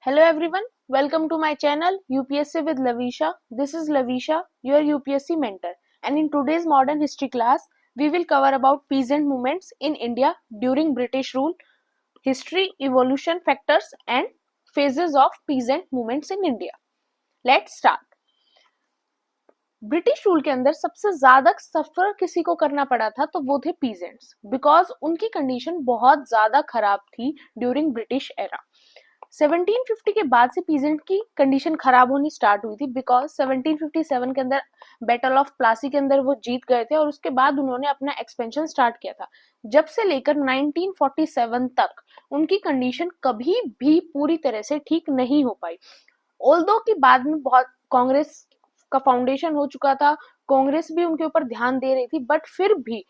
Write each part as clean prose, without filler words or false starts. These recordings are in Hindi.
Hello everyone, welcome to my channel UPSC with Lavisha. This is Lavisha, your UPSC mentor, and in today's modern history class, we will cover about peasant movements in India during British rule, history, evolution factors and phases of peasant movements in India. Let's start. British rule के अंदर सबसे ज्यादा सफर किसी को करना पड़ा था तो वो थे पीजेंट्स, बिकॉज उनकी कंडीशन बहुत ज्यादा खराब थी ड्यूरिंग ब्रिटिश एरा। 1750 के बाद से पीजेंट की कंडीशन खराब होनी स्टार्ट हुई थी, बिकॉज 1757 के अंदर बैटल ऑफ प्लासी के अंदर वो जीत गए थे और उसके बाद उन्होंने अपना एक्सपेंशन स्टार्ट किया था। जब से लेकर 1947 तक उनकी कंडीशन कभी भी पूरी तरह से ठीक नहीं हो पाई। ऑल्दो की बाद में बहुत कांग्रेस का फाउंडेशन हो चुका था, कांग्रेस भी उनके ऊपर ध्यान दे रही थी, बट फिर भी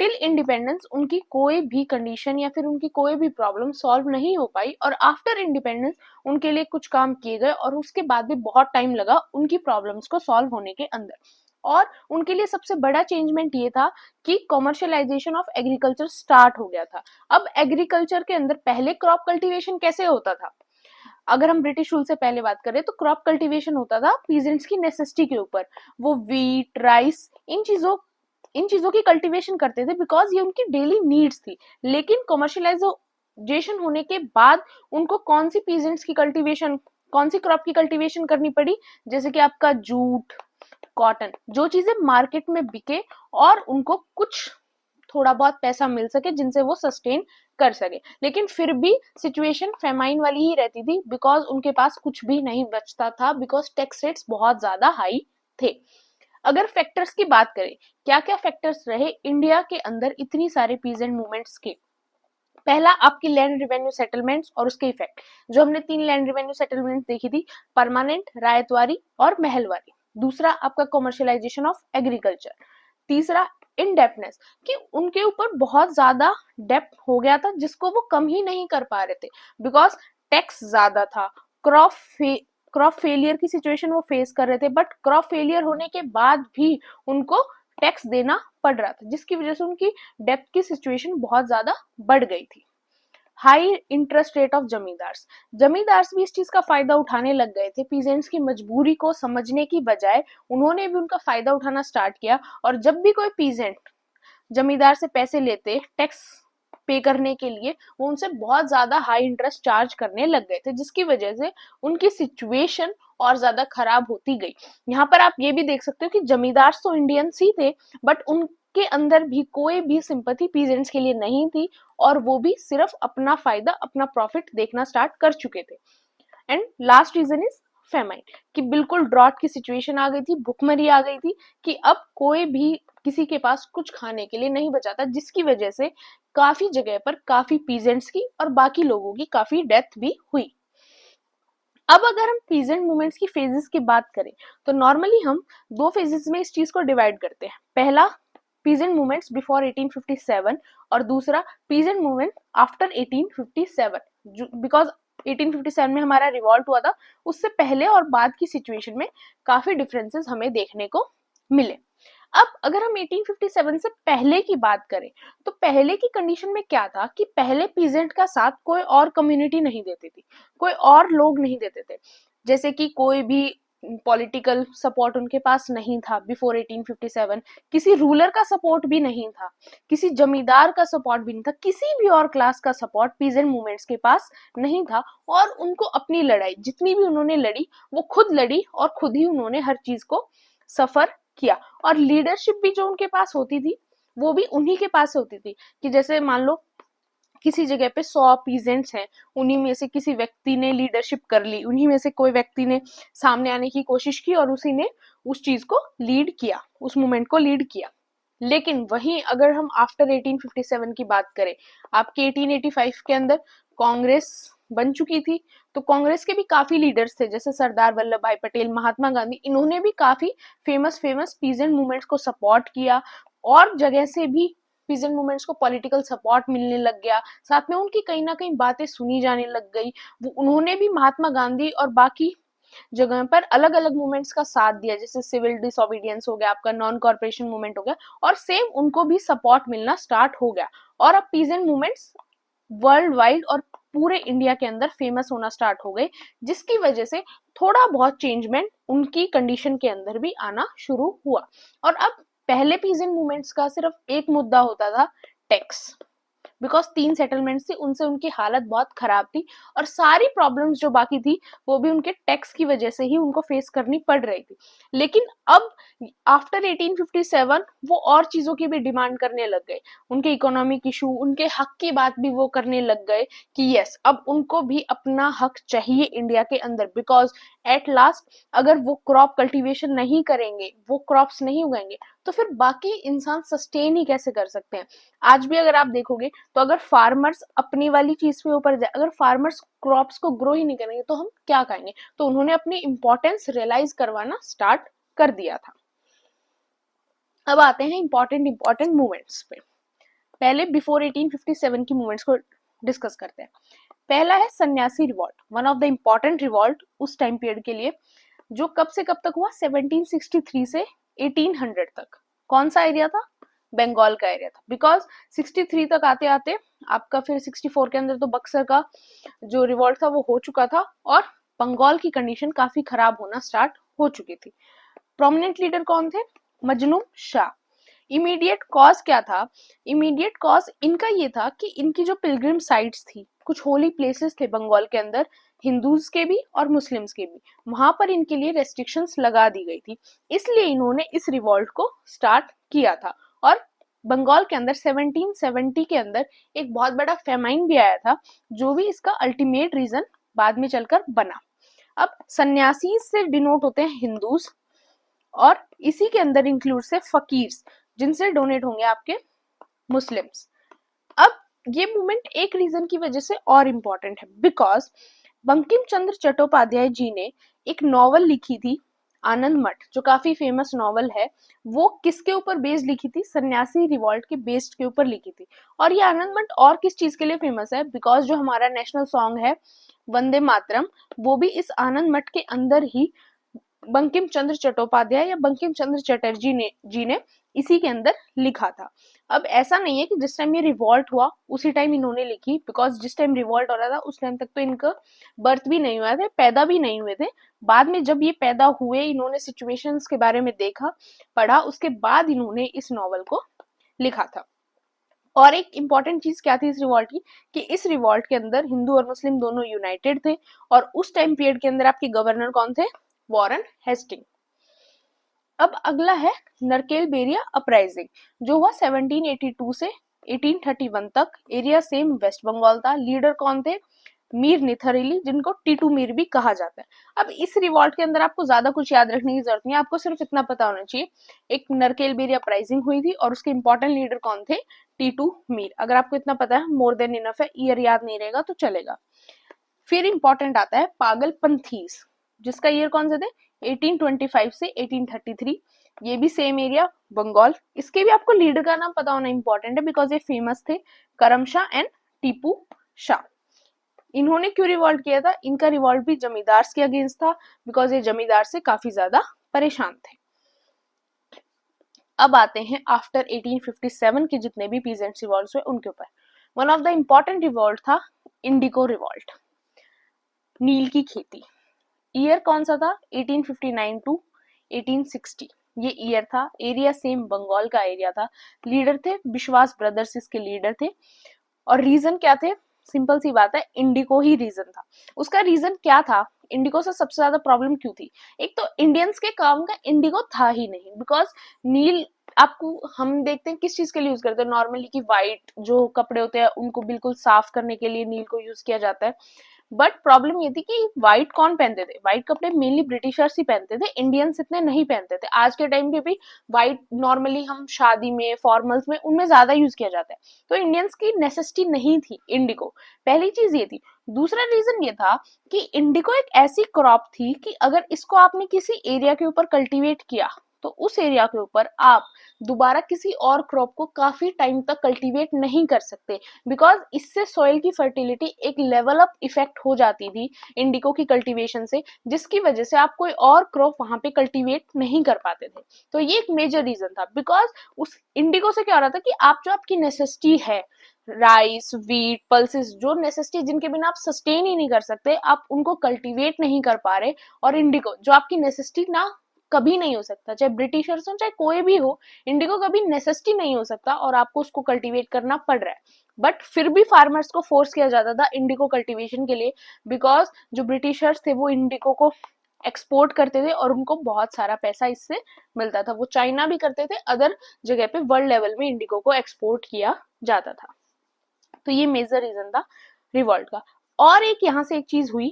टिल इंडिपेंडेंस उनकी कोई भी कंडीशन या फिर उनकी कोई भी प्रॉब्लम सॉल्व नहीं हो पाई। और आफ्टर इंडिपेंडेंस उनके लिए कुछ काम किए गए और उसके बाद भी बहुत टाइम लगा उनकी प्रॉब्लम्स को सॉल्व होने के अंदर। और उनके लिए सबसे बड़ा चेंजमेंट ये था कि कॉमर्शियलाइजेशन ऑफ एग्रीकल्चर स्टार्ट हो गया था। अब एग्रीकल्चर के अंदर पहले क्रॉप कल्टीवेशन कैसे होता था, अगर हम ब्रिटिश रूल से पहले बात करें तो क्रॉप कल्टीवेशन होता था पीजेंट्स की नेसेसिटी के ऊपर। वो वीट, राइस, इन चीजों की कल्टीवेशन करते थे बिकॉज ये उनकी डेली नीड्स थी। लेकिन कमर्शियलाइजेशन होने के बाद उनको कौन सी पीजेंट्स की कल्टीवेशन, कौन सी क्रॉप की कल्टीवेशन करनी पड़ी, जैसे कि आपका जूट, कॉटन, जो चीजें मार्केट में बिके और उनको कुछ थोड़ा बहुत पैसा मिल सके जिनसे वो सस्टेन कर सके। लेकिन फिर भी सिचुएशन फेमाइन वाली ही रहती थी बिकॉज उनके पास कुछ भी नहीं बचता था, बिकॉज टैक्स रेट्स बहुत ज्यादा हाई थे। अगर फैक्टर्स की बात करें, क्या क्या फैक्टर्स रहे इंडिया के अंदर इतनी सारे पीजेंट मूवमेंट्स के। पहला आपकी लैंड रिवेन्यू सेटलमेंट्स और उसके इफेक्ट। जो हमने 3 लैंड रिवेन्यू सेटलमेंट्स देखी थी, परमानेंट, रायतवारी और महलवारी। दूसरा आपका कमर्शियलाइजेशन ऑफ एग्रीकल्चर। तीसरा इनडेप्थनेस, कि उनके ऊपर बहुत ज्यादा डेप्थ हो गया था जिसको वो कम ही नहीं कर पा रहे थे बिकॉज टैक्स ज्यादा था। क्रॉप फेलियर की सिचुएशन वो फेस कर रहे थे, बट क्रॉप फेलियर होने के बाद भी उनको टैक्स देना पड़ रहा था, जिसकी वजह से उनकी डेप्थ की सिचुएशन बहुत ज्यादा बढ़ गई थी। High interest rate of zamindars, zamindars भी इस चीज का फायदा उठाने लग गए थे। पीजेंट्स की मजबूरी को समझने की बजाय उन्होंने भी उनका फायदा उठाना स्टार्ट किया। और जब भी कोई पीजेंट जमींदार से पैसे लेते टैक्स पे करने के लिए, वो उनसे बहुत ज्यादा हाई इंटरेस्ट चार्ज करने लग गए थे, जिसकी वजह से उनकी सिचुएशन और ज्यादा खराब होती गई। यहाँ पर आप ये भी देख सकते हो कि जमींदार तो इंडियंस ही थे, बट उनके अंदर भी कोई भी सिंपैथी पीजेंट्स के लिए नहीं थी और वो भी सिर्फ अपना फायदा, अपना प्रॉफिट देखना स्टार्ट कर चुके थे। And last reason is famine, कि बिल्कुल ड्रॉट की सिचुएशन आ गई थी, भुखमरी आ गई थी, कि अब कोई भी किसी के पास कुछ खाने के लिए नहीं बचा था, जिसकी वजह से काफी जगह पर काफी पीजेंट्स की और बाकी लोगों की काफी डेथ भी हुई। अब अगर हम पीजेंट मूवमेंट्स की फेजेस की बात करें तो नॉर्मली हम 2 फेजेस में इस चीज को डिवाइड करते हैं। पहला पीजेंट मूवमेंट्स बिफोर 1857 और दूसरा पीजेंट मूवमेंट आफ्टर 1857। बिकॉज 1857 में हमारा रिवॉल्ट हुआ था, उससे पहले और बाद की सिचुएशन में काफी डिफरेंसेस हमें देखने को मिले। अब अगर हम 1857 से पहले की बात करें तो पहले की कंडीशन में क्या था कि पहले पीजेंट का साथ कोई और कम्युनिटी नहीं देती थी, कोई और लोग नहीं देते थे। जैसे कि कोई भी पॉलिटिकल सपोर्ट उनके पास नहीं था बिफोर 1857, किसी रूलर का सपोर्ट भी नहीं था, किसी जमींदार का सपोर्ट भी नहीं था, किसी भी और क्लास का सपोर्ट पीजेंट मूवमेंट्स के पास नहीं था। और उनको अपनी लड़ाई जितनी भी उन्होंने लड़ी वो खुद लड़ी और खुद ही उन्होंने हर चीज को सफर किया। और लीडरशिप भी जो उनके पास होती थी वो भी उन्हीं के पास होती थी, कि जैसे मान लो किसी जगह पे 100 पीजेंट्स हैं, उन्हीं में से किसी व्यक्ति ने लीडरशिप कर ली, उन्हीं में से कोई व्यक्ति ने सामने आने की कोशिश की और उसी ने उस चीज को लीड किया, उस मूवमेंट को लीड किया। लेकिन वहीं अगर हम आफ्टर 1857 की बात करें, आपके 1885 के अंदर कांग्रेस बन चुकी थी, तो कांग्रेस के भी काफी लीडर्स थे, जैसे सरदार वल्लभ भाई पटेल, महात्मा गांधी, इन्होंने भी काफी फेमस पीजेंट मूवमेंट्स को सपोर्ट किया और जगह से भी पीजेंट मूवमेंट्स को पॉलिटिकल सपोर्ट मिलने लग गया। साथ में उनकी कहीं ना कहीं बातें सुनी जाने लग गई। उन्होंने भी महात्मा गांधी और बाकी जगह पर अलग अलग मूवमेंट्स का साथ दिया, जैसे सिविल डिसोबीडियंस हो गया, आपका नॉन कॉर्पोरेशन मूवमेंट हो गया, और सेम उनको भी सपोर्ट मिलना स्टार्ट हो गया। और अब पीजेंट मूवमेंट्स वर्ल्ड वाइड और पूरे इंडिया के अंदर फेमस होना स्टार्ट हो गए, जिसकी वजह से थोड़ा बहुत चेंजमेंट उनकी कंडीशन के अंदर भी आना शुरू हुआ। और अब पहले पीजेंट मूवमेंट्स का सिर्फ एक मुद्दा होता था, टैक्स। बिकॉज 3 सेटलमेंट्स थी, उनसे उनकी हालत बहुत खराब थी और सारी प्रॉब्लम्स जो बाकी थी वो भी उनके टैक्स की वजह से ही उनको फेस करनी पड़ रही थी। लेकिन अब आफ्टर 1857 वो और चीजों की भी डिमांड करने लग गए, उनके इकोनॉमिक इशू, उनके हक की बात भी वो करने लग गए कि यस अब उनको भी अपना हक चाहिए इंडिया के अंदर। बिकॉज एट लास्ट अगर वो क्रॉप कल्टीवेशन नहीं करेंगे, वो क्रॉप्स नहीं उगाएंगे, तो फिर बाकी इंसान सस्टेन ही कैसे कर सकते हैं। आज भी अगर आप देखोगे तो अगर फार्मर्स अपनी वाली चीज पे ऊपर जाए, अगर फार्मर्स क्रॉप्स को ग्रो ही नहीं करेंगे तो हम क्या खाएंगे। तो उन्होंने अपनी इंपॉर्टेंस रियलाइज करवाना स्टार्ट कर दिया था। अब आते हैं इंपॉर्टेंट मूवमेंट्स पे। पहले बिफोर 1857 की मूवमेंट्स को डिस्कस करते हैं। पहला है सन्यासी revolt, one of the important revolt उस टाइम पीरियड के लिए, जो कब से कब तक हुआ, 1763 से 1800 तक। कौन सा एरिया था, बंगाल का एरिया था। बिकॉज 63 तक आते आते आपका फिर 64 के अंदर तो बक्सर का जो रिवॉल्ट था वो हो चुका था और बंगाल की कंडीशन काफी खराब होना स्टार्ट हो चुकी थी। प्रोमिनेंट लीडर कौन थे, मजनू शाह। इमीडिएट कॉज क्या था, इमीडिएट कॉज इनका ये था कि इनकी जो पिलग्रिम साइट्स थी, कुछ होली प्लेसेस थे बंगाल के अंदर, हिंदूज के भी और मुस्लिम्स के भी, वहां पर इनके लिए रेस्ट्रिक्शंस लगा दी गई थी। इसलिए इन्होंने इस रिवॉल्ट को स्टार्ट किया था। और बंगाल के अंदर 1770 के अंदर एक बहुत बड़ा फेमाइन भी आया था, जो भी इसका अल्टीमेट रीजन बाद में चलकर बना। अब सन्यासी से डिनोट होते हैं हिंदूज, और इसी के अंदर इंक्लूड से फकीर्स, जिनसे डोनेट होंगे आपके मुस्लिम्स। अब ये मूवमेंट एक रीजन की वजह से और इम्पोर्टेंट है, बिकॉज बंकिम चंद्र चट्टोपाध्याय जी ने एक नॉवल लिखी थी आनंद मठ, जो काफी फेमस नॉवल है। वो किसके ऊपर बेस्ड लिखी थी, सन्यासी रिवॉल्ट के बेस्ड के ऊपर लिखी थी। और ये आनंद मठ और किस चीज के लिए फेमस है, बिकॉज जो हमारा नेशनल सॉन्ग है वंदे मातरम, वो भी इस आनंद मठ के अंदर ही बंकिम चंद्र चट्टोपाध्याय या बंकिम चंद्र चटर्जी ने इसी के अंदर लिखा था। अब ऐसा नहीं है कि जिस टाइम ये रिवॉल्ट हुआ उसी टाइम इन्होंने लिखी, बिकॉज जिस टाइम रिवॉल्ट हो रहा था उस टाइम तक तो इनका बर्थ भी नहीं हुआ थे, पैदा भी नहीं हुए थे। बाद में जब ये पैदा हुए, इन्होंने सिचुएशंस के बारे में देखा, पढ़ा, उसके बाद इन्होंने इस नॉवल को लिखा था। और एक इंपॉर्टेंट चीज क्या थी इस रिवॉल्ट की, कि इस रिवॉल्ट के अंदर हिंदू और मुस्लिम दोनों यूनाइटेड थे। और उस टाइम पीरियड के अंदर आपके गवर्नर कौन थे, वॉरेन हेस्टिंग। अब अगला है नरकेल बेरिया अपराइजिंग, जो हुआ 1782 से 1831 तक। एरिया सेम वेस्ट बंगाल था। लीडर कौन थे, मीर निथर अली, जिनको टीटू मीर भी कहा जाता है। अब इस रिवॉल्ट के अंदर आपको ज्यादा कुछ याद रखने की जरूरत नहीं है, आपको सिर्फ इतना पता होना चाहिए, एक नरकेल बेरिया अपराइजिंग हुई थी और उसके इंपॉर्टेंट लीडर कौन थे, टीटू मीर। अगर आपको इतना पता है मोर देन इनफ है, ईयर याद नहीं रहेगा तो चलेगा। फिर इंपॉर्टेंट आता है पागलपंथीज, जिसका ईयर कौन से थे, 1825 से 1833। ये भी सेम एरिया बंगाल। इसके भी आपको लीडर का नाम पता होना इंपॉर्टेंट है, बिकॉज ये फेमस थे, करमशाह एंड टीपू शाह। इन्होंने क्यों रिवॉल्ट किया था, इनका रिवॉल्ट भी जमींदार के अगेंस्ट था, बिकॉज ये जमींदार से काफी ज्यादा परेशान थे। अब आते हैं आफ्टर 1857 के जितने भी पीजेंट रिवॉल्ट हुए उनके ऊपर। One of the important revolt था इंडिको रिवॉल्ट, नील की खेती। ईयर कौन सा था, 1859 टू 1860 ये ईयर था। एरिया सेम बंगाल का एरिया था। लीडर थे विश्वास ब्रदर्स, इसके लीडर थे। और रीजन क्या थे, सिंपल सी बात है, इंडिको ही रीजन था। उसका रीजन क्या था, इंडिको से सबसे ज्यादा प्रॉब्लम क्यों थी, एक तो इंडियंस के काम का इंडिको था ही नहीं। बिकॉज नील आपको हम देखते हैं किस चीज के लिए यूज करते हैं नॉर्मली, कि व्हाइट जो कपड़े होते हैं उनको बिल्कुल साफ करने के लिए नील को यूज किया जाता है। बट प्रॉब्लम ये थी कि व्हाइट कौन पहनते थे, व्हाइट कपड़े मेनली ब्रिटिशर्स ही पहनते थे, इंडियंस इतने नहीं पहनते थे। आज के टाइम पे भी व्हाइट नॉर्मली हम शादी में, फॉर्मल्स में, उनमें ज्यादा यूज किया जाता है। तो इंडियंस की नेसेसिटी नहीं थी इंडिको, पहली चीज ये थी। दूसरा रीजन ये था कि इंडिको एक ऐसी क्रॉप थी कि अगर इसको आपने किसी एरिया के ऊपर कल्टीवेट किया तो उस एरिया के ऊपर आप दोबारा किसी और क्रॉप को काफी टाइम तक कल्टीवेट नहीं कर सकते, बिकॉज इससे सॉइल की फर्टिलिटी एक लेवल अप इफेक्ट हो जाती थी इंडिको की कल्टीवेशन से, जिसकी वजह से आप कोई और क्रॉप वहां पे कल्टीवेट नहीं कर पाते थे। तो ये एक मेजर रीजन था, बिकॉज उस इंडिको से क्या हो रहा था कि आप जो आपकी नेसेसिटी है, राइस, व्हीट, पल्सेस, जो नेसेसिटी जिनके बिना आप सस्टेन ही नहीं कर सकते, आप उनको कल्टीवेट नहीं कर पा रहे। और इंडिको जो आपकी नेसेसिटी ना कभी नहीं हो सकता, चाहे ब्रिटिशर्स हो चाहे कोई भी हो, इंडिको कभी नेसेसिटी नहीं हो सकता और आपको उसको कल्टीवेट करना पड़ रहा है। बट फिर भी फार्मर्स को फोर्स किया जाता था इंडिको कल्टीवेशन के लिए, बिकॉज जो ब्रिटिशर्स थे वो इंडिको को एक्सपोर्ट करते थे और उनको बहुत सारा पैसा इससे मिलता था। वो चाइना भी करते थे, अदर जगह पे वर्ल्ड लेवल में इंडिको को एक्सपोर्ट किया जाता था। तो ये मेजर रीजन था रिवॉल्ट का। और एक यहाँ से एक चीज हुई,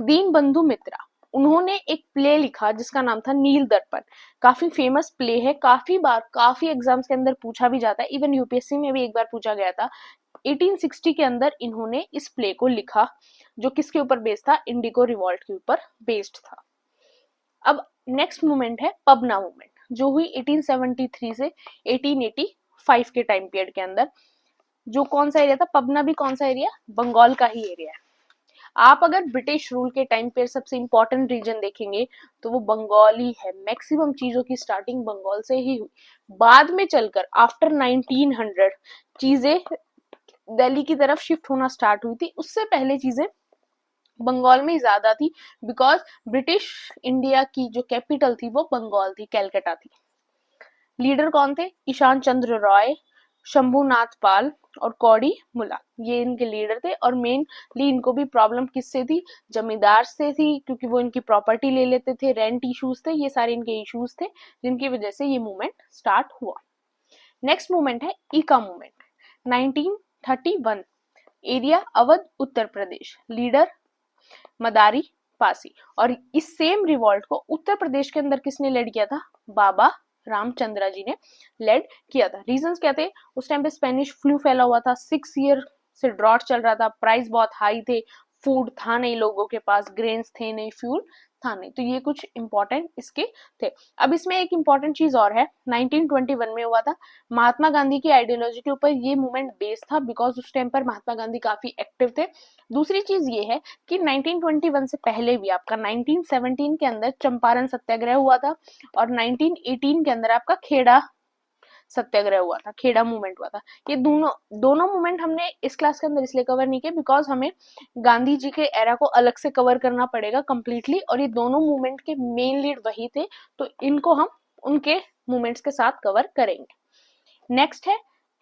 दीन बंधु मित्रा, उन्होंने एक प्ले लिखा जिसका नाम था नील दर्पण। काफी फेमस प्ले है, काफी बार काफी एग्जाम्स के अंदर पूछा भी जाता है, इवन यूपीएससी में भी एक बार पूछा गया था। 1860 के अंदर इन्होंने इस प्ले को लिखा, जो किसके ऊपर बेस्ड था, इंडिको रिवॉल्ट के ऊपर बेस्ड था। अब नेक्स्ट मूवमेंट है पबना मूवमेंट, जो हुई 1873 से 1885 के टाइम पीरियड के अंदर। जो कौन सा एरिया था, पबना भी कौन सा एरिया, बंगाल का ही एरिया है। आप अगर ब्रिटिश रूल के टाइम पे सबसे इंपॉर्टेंट रीजन देखेंगे तो वो बंगाल ही है। मैक्सिमम चीजों की स्टार्टिंग बंगाल से ही हुई, बाद में चलकर आफ्टर 1900 चीजें दिल्ली की तरफ शिफ्ट होना स्टार्ट हुई थी। उससे पहले चीजें बंगाल में ज्यादा थी, बिकॉज ब्रिटिश इंडिया की जो कैपिटल थी वो बंगाल थी, कैलकाटा थी। लीडर कौन थे, ईशान चंद्र रॉय, शंभुनाथ पाल और कौड़ी मुला, ये इनके लीडर थे। और मेनली इनको भी प्रॉब्लम किससे थी, जमींदार से थी, क्योंकि वो इनकी प्रॉपर्टी ले लेते थे, रेंट इश्यूज थे, ये सारे इनके इश्यूज थे जिनकी वजह से ये मूवमेंट स्टार्ट हुआ। नेक्स्ट मूवमेंट है ईका movement, 1931, area Awadh Uttar Pradesh, leader मदारी पासी। और इस सेम रिवॉल्ट को उत्तर प्रदेश के अंदर किसने लेड किया था, बाबा रामचंद्र जी ने लेड किया था। रीजंस क्या थे, उस टाइम पे स्पेनिश फ्लू फैला हुआ था, 6 ईयर से ड्रॉट चल रहा था, प्राइस बहुत हाई थे, फूड था नहीं लोगों के पास, ग्रेन्स थे नहीं, फ्यूल था नहीं। तो ये कुछ इंपॉर्टेंट इसके थे। अब इसमें एक इंपॉर्टेंट चीज और है, 1921 में हुआ था। महात्मा गांधी की आइडियोलॉजी के ऊपर ये मूवमेंट बेस्ड था, बिकॉज उस टाइम पर महात्मा गांधी काफी एक्टिव थे। दूसरी चीज ये है कि 1921 से पहले भी आपका 1917 के अंदर चंपारण सत्याग्रह हुआ था, और 1918 के अंदर आपका खेड़ा सत्याग्रह हुआ था, खेड़ा मूवमेंट हुआ था। ये दोनों मूवमेंट हमने इस क्लास के अंदर इसलिए कवर नहीं किए बिकॉज हमें गांधी जी के एरा को अलग से कवर करना पड़ेगा कंप्लीटली, और ये दोनों मूवमेंट के मेन लीड वही थे, तो इनको हम उनके मूवमेंट्स के साथ कवर करेंगे। नेक्स्ट है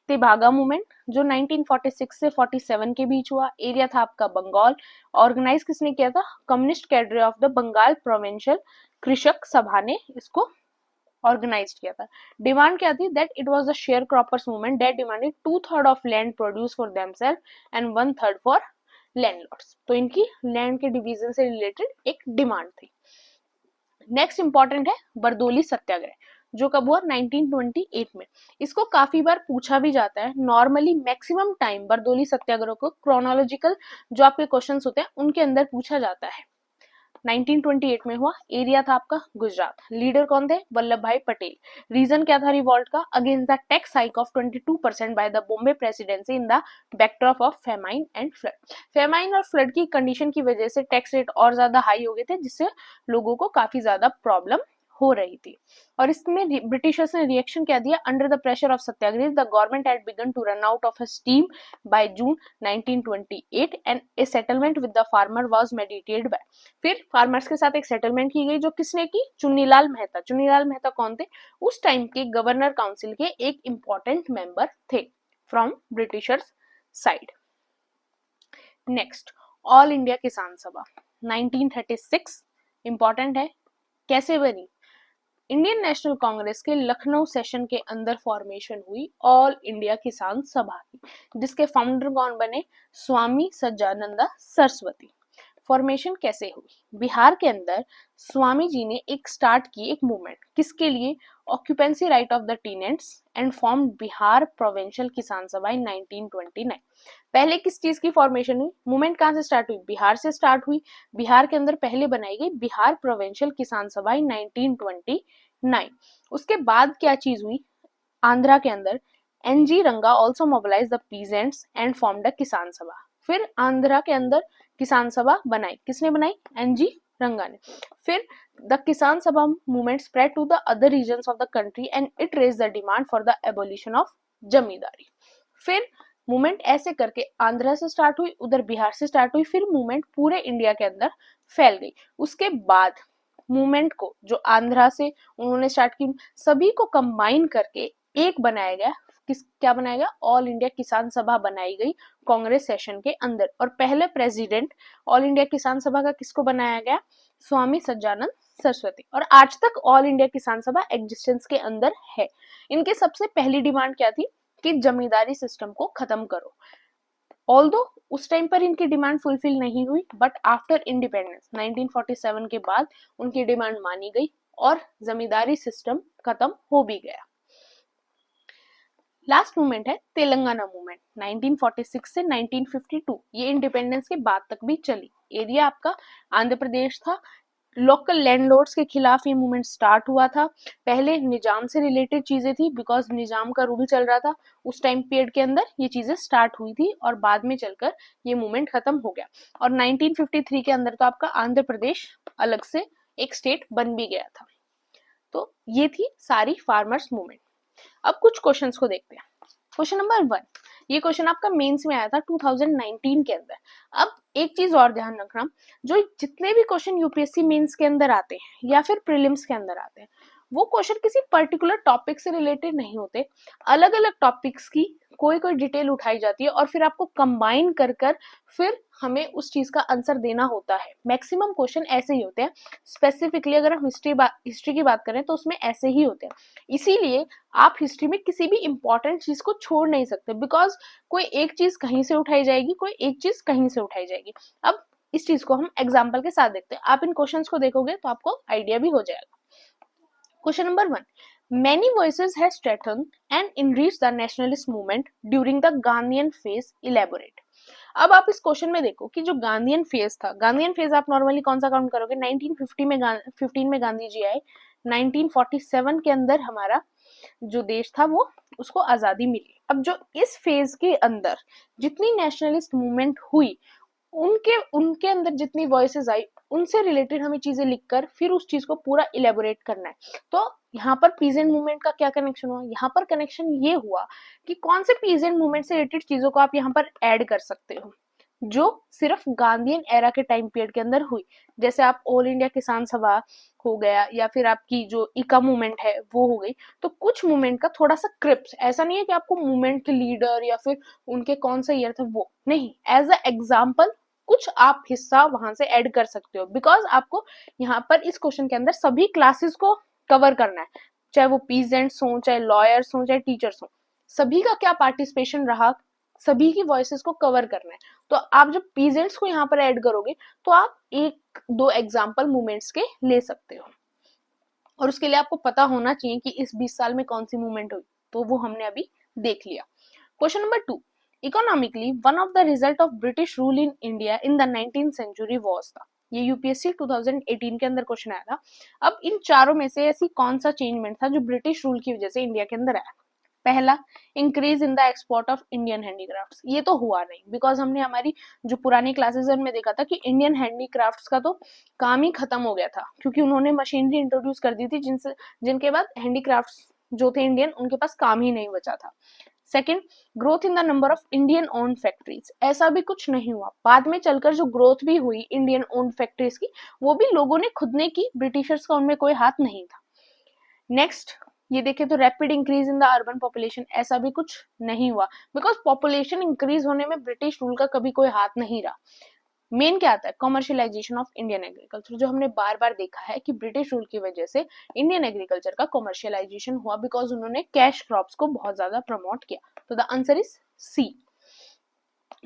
तेभागा मूवमेंट, जो 1946 से 47 के बीच हुआ, एरिया था आपका बंगाल। ऑर्गेनाइज किसने किया था, communist cadre of the Bengal provincial Krishak Sabha ने इसको ऑर्गेनाइज किया था। डिमांड क्या थी, that it was a share croppers movement that demanded 2/3 of land produce for themselves and 1/3 for landlords. तो इनकी लैंड के डिवीजन से रिलेटेड एक डिमांड थी। नेक्स्ट इंपॉर्टेंट है बरदोली सत्याग्रह, जो कब हुआ, 1928 में। इसको काफी बार पूछा भी जाता है। नॉर्मली मैक्सिमम टाइम बरदोली सत्याग्रह को क्रोनोलॉजिकल जो आपके क्वेश्चंस होते हैं उनके अंदर पूछा जाता है। 1928 में हुआ, एरिया था आपका गुजरात, लीडर कौन थे, वल्लभ भाई पटेल। रीजन क्या था रिवॉल्ट का, against the tax hike of 22% by the Bombay presidency in the backdrop of famine and flood. Famine और फ्लड की कंडीशन की वजह से टैक्स रेट और ज्यादा हाई हो गए थे, जिससे लोगों को काफी ज्यादा प्रॉब्लम हो रही थी। और इसमें ब्रिटिशर्स ने रिएक्शन क्या दिया, under the pressure of satyagraha the government had begun to run out of steam by June 1928 and a settlement with the farmer was meditated by. फिर फार्मर्स के साथ एक सेटलमेंट की गई, जो किसने की, चुन्नीलाल मेहता। चुन्नीलाल मेहता कौन थे, उस टाइम के गवर्नर काउंसिल के एक इंपॉर्टेंट मेंबर थे from Britishers side. Next all India Kisan सभा 1936, इंपॉर्टेंट है, कैसे बनी, इंडियन नेशनल कांग्रेस के लखनऊ सेशन के अंदर फॉर्मेशन हुई ऑल इंडिया किसान सभा की, जिसके फाउंडर कौन बने, स्वामी सज्जानंदा सरस्वती। फॉर्मेशन कैसे हुई, बिहार के अंदर स्वामी जी ने एक स्टार्ट की एक मूवमेंट, किसके लिए, occupancy right of the tenants and form Bihar provincial किसान सभा इन 1929। पहले किस चीज की फॉर्मेशन हुई, मूवमेंट कहां से स्टार्ट हुई, बिहार से स्टार्ट हुई। बिहार के अंदर पहले बनाई गई बिहार प्रोविंशियल किसान सभा इन 1929 9। उसके बाद क्या चीज हुई, आंध्रा के अंदर NG Ranga also mobilise the peasants and formed a Kisan Sabha. फिर आंध्रा के अंदर किसान सभा बनाई, किसने बनाई, एनजी रंगा ने। फिर the Kisan Sabha movement spread to the other regions of the country and it raise the demand for the abolition of zamindari. फिर मूवमेंट ऐसे करके आंध्रा से स्टार्ट हुई, उधर बिहार से स्टार्ट हुई, फिर मूवमेंट पूरे इंडिया के अंदर फैल गई। उसके बाद मूवमेंट को जो आंध्रा से उन्होंने स्टार्ट की, सभी को कंबाइन करके एक बनाया गया, क्या बनाया गया, ऑल इंडिया किसान सभा बनाई गई कांग्रेस सेशन के अंदर। और पहले प्रेसिडेंट ऑल इंडिया किसान सभा का किसको बनाया गया, स्वामी सज्जानंद सरस्वती। और आज तक ऑल इंडिया किसान सभा एग्जिस्टेंस के अंदर है। इनके सबसे पहली डिमांड क्या थी कि जमींदारी सिस्टम को खत्म करो। ऑल्दो उस टाइम पर इनकी डिमांड फुलफिल नहीं हुई, बट आफ्टर इंडिपेंडेंस 1947 के बाद उनकी डिमांड मानी गई और जमींदारी सिस्टम खत्म हो भी गया। लास्ट मूवमेंट है तेलंगाना मूवमेंट 1946 से 1952। ये इंडिपेंडेंस के बाद तक भी चली। एरिया आपका आंध्र प्रदेश था। लोकल लैंडलॉर्ड्स के खिलाफ ये मूवमेंट स्टार्ट हुआ था। पहले निजाम से रिलेटेड चीजें थी, बिकॉज निजाम का रूल चल रहा था उस टाइम पीरियड के अंदर ये चीजें स्टार्ट हुई थी और बाद में चलकर ये मूवमेंट खत्म हो गया। और 1953 के अंदर तो आपका आंध्र प्रदेश अलग से एक स्टेट बन भी गया था। तो ये थी सारी फार्मर्स मूवमेंट। अब कुछ क्वेश्चंस को देखते हैं। क्वेश्चन नंबर 1, ये क्वेश्चन आपका मेंस में आया था 2019 के अंदर। अब एक चीज और ध्यान रखना, जो जितने भी क्वेश्चन यूपीएससी मेंस के अंदर आते हैं या फिर प्रीलिम्स के अंदर आते हैं, वो क्वेश्चन किसी पर्टिकुलर टॉपिक से रिलेटेड नहीं होते। अलग अलग टॉपिक्स की कोई कोई डिटेल उठाई जाती है और फिर आपको कंबाइन कर कर फिर हमें उस चीज का आंसर देना होता है। मैक्सिमम क्वेश्चन ऐसे ही होते हैं। स्पेसिफिकली अगर हम हिस्ट्री की बात करें तो उसमें ऐसे ही होते हैं। इसीलिए आप हिस्ट्री में किसी भी इंपॉर्टेंट चीज को छोड़ नहीं सकते, बिकॉज कोई एक चीज कहीं से उठाई जाएगी, कोई एक चीज कहीं से उठाई जाएगी। अब इस चीज को हम एग्जाम्पल के साथ देखते हैं। आप इन क्वेश्चंस को देखोगे तो आपको आइडिया भी हो जाएगा। Question number 1, many voices have strengthened and enriched the nationalist movement during the Gandhian phase. Elaborate. अब आप इस क्वेश्चन में देखो कि जो गांधीयन फेज था, गांधीयन फेज आप नॉर्मली कौन सा काउंट करोगे, 1915 में गांधी जी आए, 1947 के अंदर हमारा जो देश था वो उसको आजादी मिली। अब जो इस फेज के अंदर जितनी नेशनलिस्ट मूवमेंट हुई, उनके अंदर जितनी वॉइसेस आई, उनसे रिलेटेड हमें चीजें लिखकर फिर उस चीज को पूरा इलेबोरेट करना है। तो यहाँ पर पीजेंट मूवमेंट का क्या कनेक्शन हुआ, यहाँ पर कनेक्शन ये हुआ कि कौन से पीजेंट मूवमेंट से रिलेटेड चीजों को आप यहाँ पर ऐड कर सकते हो जो सिर्फ गांधीयन एरा के टाइम पीरियड के अंदर हुई। जैसे आप ऑल इंडिया किसान सभा हो गया, या फिर आपकी जो इका मूवमेंट है वो हो गई। तो कुछ मूवमेंट का थोड़ा सा क्रिप्स, ऐसा नहीं है कि आपको मूवमेंट के लीडर या फिर उनके कौन सा ईयर था वो नहीं, एज अ एग्जाम्पल कुछ आप हिस्सा वहां से ऐड कर सकते हो। बिकॉज आपको यहाँ पर इस क्वेश्चन के अंदर सभी क्लासेस को कवर करना है, चाहे वो पीजेंट्स हो, चाहे लॉयर्स हो, चाहे टीचर्स हो, सभी का क्या पार्टिसिपेशन रहा, सभी की वॉइसेस को कवर करना है। तो आप जब पीजेंट्स को यहाँ पर ऐड करोगे तो आप एक दो एग्जाम्पल मूवमेंट्स के ले सकते हो, और उसके लिए आपको पता होना चाहिए कि इस 20 साल में कौन सी मूवमेंट हुई। तो वो हमने अभी देख लिया। Question number 2, economically one of the result of British rule in India in the 19th century was था। ये यूपीएससी 2018 के अंदर क्वेश्चन आया था। अब इन चारों में से ऐसी कौन सा चेंजमेंट था जो ब्रिटिश रूल की वजह से इंडिया के अंदर आया। पहला, increase in the export of Indian handicrafts. ये तो हुआ नहीं, बिकॉज हमने हमारी जो पुरानी क्लासेस में देखा था कि इंडियन हैंडीक्राफ्ट्स का तो काम ही खत्म हो गया था, क्योंकि उन्होंने मशीनरी इंट्रोड्यूस कर दी थी जिनके बाद हैंडीक्राफ्ट्स जो थे इंडियन, उनके पास काम ही नहीं बचा था। Second, growth in the number of Indian own factories. ऐसा भी कुछ नहीं हुआ। बाद में चलकर जो ग्रोथ भी हुई इंडियन ओन फैक्ट्रीज की, वो भी लोगों ने खुद ने की, ब्रिटिशर्स का उनमें कोई हाथ नहीं था। नेक्स्ट ये देखें तो rapid increase in the urban population, ऐसा भी कुछ नहीं हुआ, बिकॉज पॉपुलेशन इंक्रीज होने में ब्रिटिश रूल का कभी कोई हाथ नहीं रहा। मेन क्या आता है, कमर्शियलाइजेशन ऑफ इंडियन एग्रीकल्चर, जो हमने बार बार देखा है कि ब्रिटिश रूल की वजह से इंडियन एग्रीकल्चर का कमर्शियलाइजेशन हुआ, बिकॉज उन्होंने कैश क्रॉप्स को बहुत ज्यादा प्रमोट किया। तो the answer is C.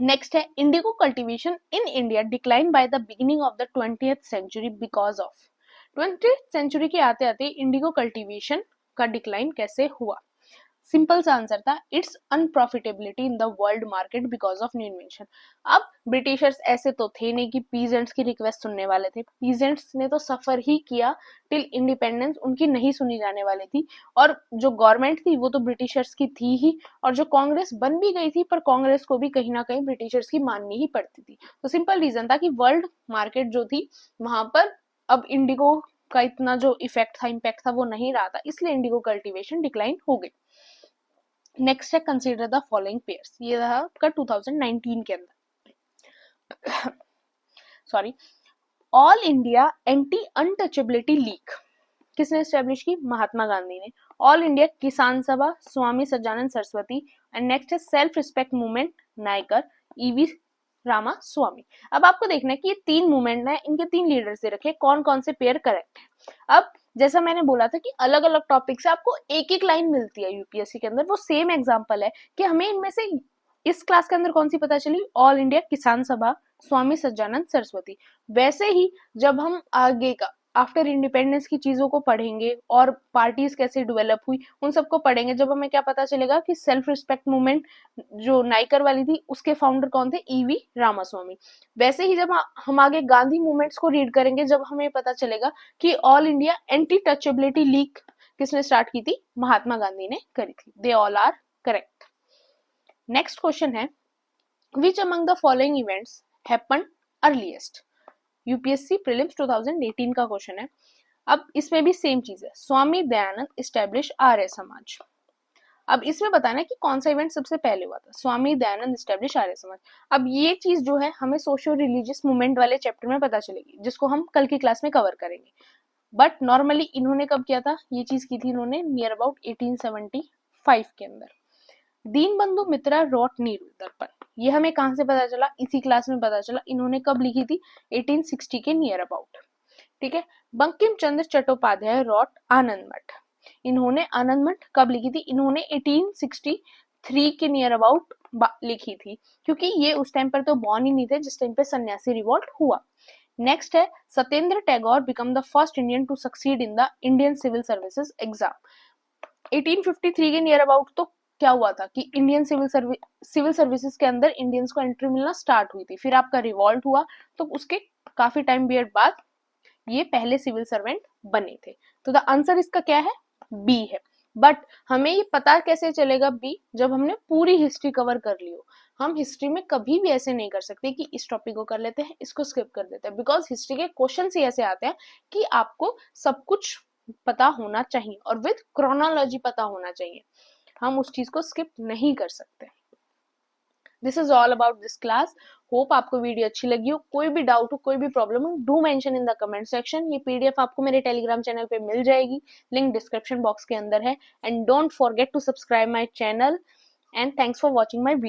Next है, indigo cultivation in India decline by the beginning of the 20th century because of. 20th century के आते आते इंडिगो कल्टीवेशन का डिक्लाइन कैसे हुआ। सिंपल सा आंसर था, it's unprofitability in the world market because of new invention. अब ब्रिटिशर्स ऐसे तो थे नहीं कि पीजेंट्स की रिक्वेस्ट सुनने वाले थे, पीजेंट्स ने तो सफर ही किया टिल इंडिपेंडेंस, उनकी नहीं सुनी जाने वाली थी। और जो गवर्नमेंट थी वो तो ब्रिटिशर्स की थी ही, और जो कांग्रेस बन भी गई थी पर कांग्रेस को भी कहीं ना कहीं ब्रिटिशर्स की माननी ही पड़ती थी। तो सिंपल रीजन था कि वर्ल्ड मार्केट जो थी वहां पर अब इंडिगो का इतना जो इफेक्ट था, इम्पैक्ट था, वो नहीं रहा था, इसलिए इंडिगो कल्टीवेशन डिक्लाइन हो गई। नेक्स्ट है कंसीडर द फॉलोइंग पेयर्स, ये रहा आपका 2019 के अंदर। Sorry, all India anti untouchability league किसने एस्टेब्लिश की? महात्मा गांधी ने। All India Kisan Sabha Swami Sahajanand Saraswati. And next है self respect movement Naicker E V Ramaswamy. अब आपको देखना है कि ये 3 मूवमेंट है, इनके 3 लीडर्स दे रखे, कौन कौन से पेयर करेक्ट है। अब जैसा मैंने बोला था कि अलग अलग टॉपिक से आपको एक एक लाइन मिलती है यूपीएससी के अंदर, वो सेम एग्जांपल है कि हमें इनमें से इस क्लास के अंदर कौन सी पता चली, ऑल इंडिया किसान सभा स्वामी सज्जानंद सरस्वती। वैसे ही जब हम आगे का आफ्टर इंडिपेंडेंस की चीजों को पढ़ेंगे और पार्टीज कैसे डेवलप हुई उन सबको पढ़ेंगे, जब हमें क्या पता चलेगा कि सेल्फ रिस्पेक्ट मूवमेंट जो नाइकर वाली थी उसके फाउंडर कौन थे, ईवी रामास्वामी। वैसे ही जब हम आगे गांधी मूवमेंट्स को रीड करेंगे, जब हमें पता चलेगा कि all India anti touchability league किसने स्टार्ट की थी, महात्मा गांधी ने करी थी। They all are correct. Next question है, which among the following events happened earliest. UPSC prelims 2018 का क्वेश्चन है। अब इसमें भी सेम चीज है, स्वामी दयानंद इस्टेब्लिश आर्य समाज। अब इसमें बताना है कि कौन सा इवेंट सबसे पहले हुआ था, स्वामी दयानंद इस्टेब्लिश आर्य समाज। अब ये चीज जो है हमें सोशियो रिलीजियस मूवमेंट वाले चैप्टर में पता चलेगी, जिसको हम कल की क्लास में कवर करेंगे। बट नॉर्मली इन्होंने कब किया था, ये चीज की थी इन्होंने नियर अबाउट 1875 के अंदर। दीनबंधु मित्रा रोट नीरू दर्पण, ये हमें कहां से पता चला, इसी क्लास में पता चला। इन्होंने कब लिखी थी, 1860 के नियर अबाउट। ठीक है। बंकिम चंद्र चट्टोपाध्याय रोट आनंद मठ, इन्होंने आनंद मठ कब लिखी थी, इन्होंने 1863 के नियर अबाउट लिखी थी, क्योंकि ये उस टाइम पर तो बॉर्न ही नहीं थे जिस टाइम पे सन्यासी रिवॉल्ट हुआ। नेक्स्ट है Satyendra Tagore become the first Indian to succeed in the Indian civil services exam. 1853 के नियर अबाउट तो क्या हुआ था कि इंडियन सिविल सर्विसेज के अंदर इंडियंस को एंट्री मिलना स्टार्ट हुई थी, फिर आपका रिवॉल्ट हुआ, तो उसके काफी टाइम पीरियड बाद ये पहले सिविल सर्वेंट बने थे। तो द आंसर इसका क्या है, बी है। बट हमें ये पता कैसे चलेगा बी, जब हमने पूरी हिस्ट्री कवर कर ली हो। हम हिस्ट्री में कभी भी ऐसे नहीं कर सकते कि इस टॉपिक को कर लेते हैं इसको स्किप कर देते हैं, बिकॉज हिस्ट्री के क्वेश्चन ही ऐसे आते हैं कि आपको सब कुछ पता होना चाहिए और विद क्रोनोलॉजी पता होना चाहिए, हम उस चीज को स्किप नहीं कर सकते। This is all about this class. Hope आपको वीडियो अच्छी लगी हो। कोई भी डाउट हो, कोई भी प्रॉब्लम हो, do mention in the comment section. ये पीडीएफ आपको मेरे टेलीग्राम चैनल पे मिल जाएगी, लिंक डिस्क्रिप्शन बॉक्स के अंदर है। And don't forget to subscribe my channel and thanks for watching my video.